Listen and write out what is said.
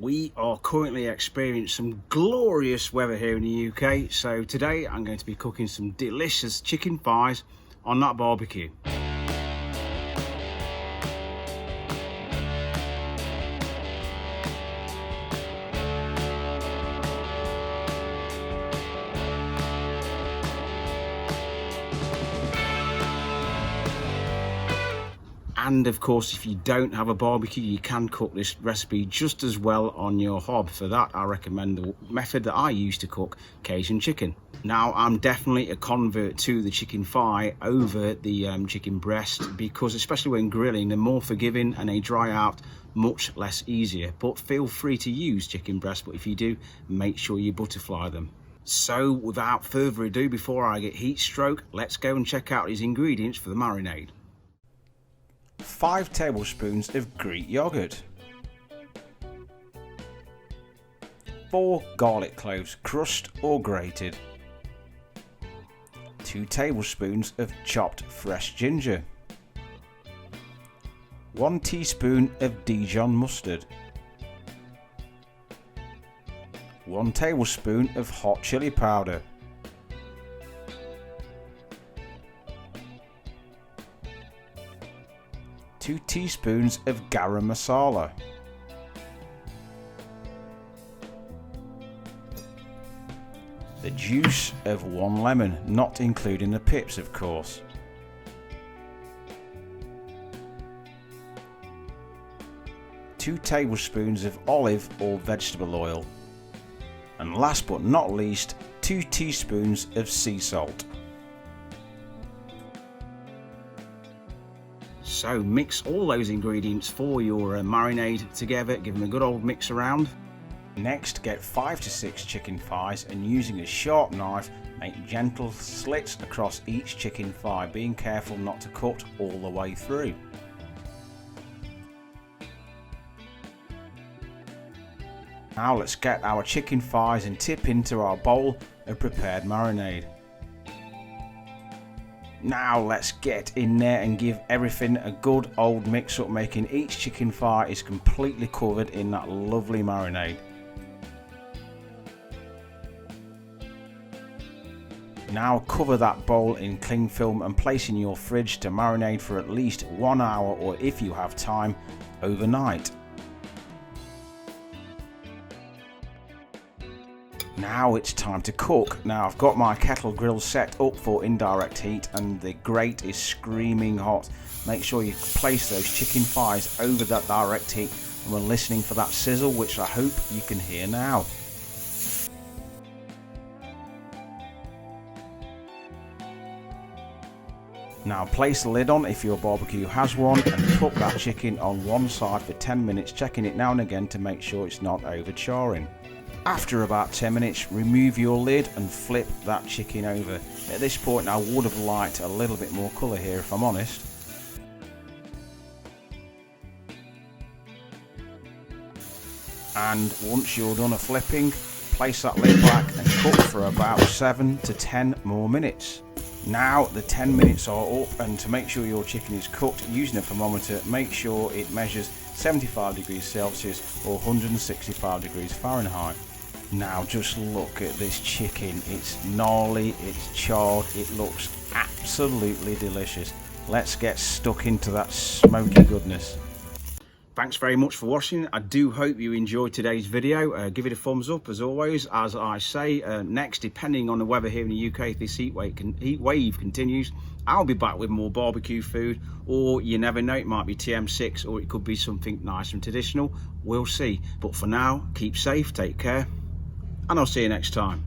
We are currently experiencing some glorious weather here in the UK, so today I'm going to be cooking some delicious chicken thighs on that barbecue. And of course, if you don't have a barbecue, you can cook this recipe just as well on your hob. For that, I recommend the method that I use to cook Cajun chicken. Now, I'm definitely a convert to the chicken thigh over the chicken breast, because especially when grilling, they're more forgiving and they dry out much less easier. But feel free to use chicken breast, but if you do, make sure you butterfly them. So without further ado, before I get heat stroke, let's go and check out these ingredients for the marinade. 5 tablespoons of Greek yogurt, 4 garlic cloves, crushed or grated, 2 tablespoons of chopped fresh ginger, 1 teaspoon of Dijon mustard, 1 tablespoon of hot chili powder, 2 teaspoons of garam masala, the juice of 1 lemon, not including the pips of course, 2 tablespoons of olive or vegetable oil, and last but not least 2 teaspoons of sea salt. So mix all those ingredients for your marinade together, give them a good old mix around. Next, get 5 to 6 chicken thighs and using a sharp knife, make gentle slits across each chicken thigh, being careful not to cut all the way through. Now let's get our chicken thighs and tip into our bowl of prepared marinade. Now let's get in there and give everything a good old mix up, making each chicken thigh is completely covered in that lovely marinade. Now cover that bowl in cling film and place in your fridge to marinate for at least 1 hour, or if you have time, overnight. Now it's time to cook. Now I've got my kettle grill set up for indirect heat and the grate is screaming hot. Make sure you place those chicken thighs over that direct heat, and we're listening for that sizzle, which I hope you can hear now. Now place the lid on if your barbecue has one and cook that chicken on one side for 10 minutes, checking it now and again to make sure it's not over charring. After about 10 minutes, remove your lid and flip that chicken over. At this point I would have liked a little bit more colour here, if I'm honest. And once you're done a flipping, place that lid back and cook for about 7 to 10 more minutes. Now the 10 minutes are up, and to make sure your chicken is cooked, using a thermometer, make sure it measures 75 degrees Celsius or 165 degrees Fahrenheit. Now just look at this chicken, it's gnarly, it's charred, it looks absolutely delicious. Let's get stuck into that smoky goodness. Thanks very much for watching. I do hope you enjoyed today's video. Give it a thumbs up as always. As I say, next, depending on the weather here in the UK, if this heat wave continues, I'll be back with more barbecue food, or you never know, it might be TM6 or it could be something nice and traditional. We'll see. But for now, keep safe, take care, and I'll see you next time.